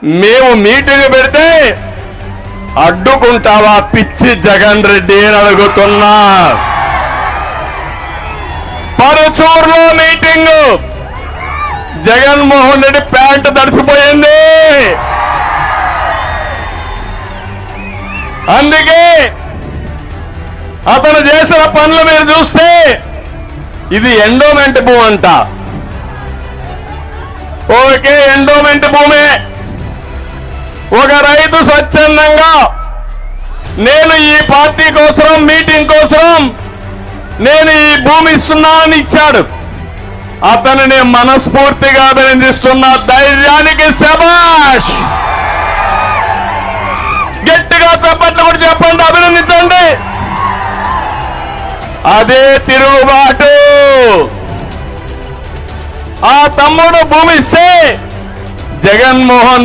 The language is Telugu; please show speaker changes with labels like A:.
A: మేము మీటింగ్ పెడితే అడ్డుకుంటావా పిచ్చి జగన్ రెడ్డి అని అడుగుతున్నా. పరుచూరులో మీటింగ్, జగన్మోహన్ రెడ్డి ప్యాంటు తడిసిపోయింది. అందుకే అతను చేసిన పనులు మీరు చూస్తే ఇది ఎండోమెంట్ భూమి అంట. ఓకే, ఎండోమెంట్ భూమే. ఒక రైతు స్వచ్ఛందంగా నేను ఈ పార్టీ కోసం, మీటింగ్ కోసం నేను ఈ భూమి ఇస్తున్నానని ఇచ్చాడు. అతనిని మనస్ఫూర్తిగా అభినందిస్తున్న. ధైర్యానికి శభాష్. గట్టిగా చప్పట్లు కూడా చెప్పండి, అభినందించండి. అదే తిరుగుబాటు. ఆ తమ్ముడు భూమి ఇస్తే జగన్మోహన్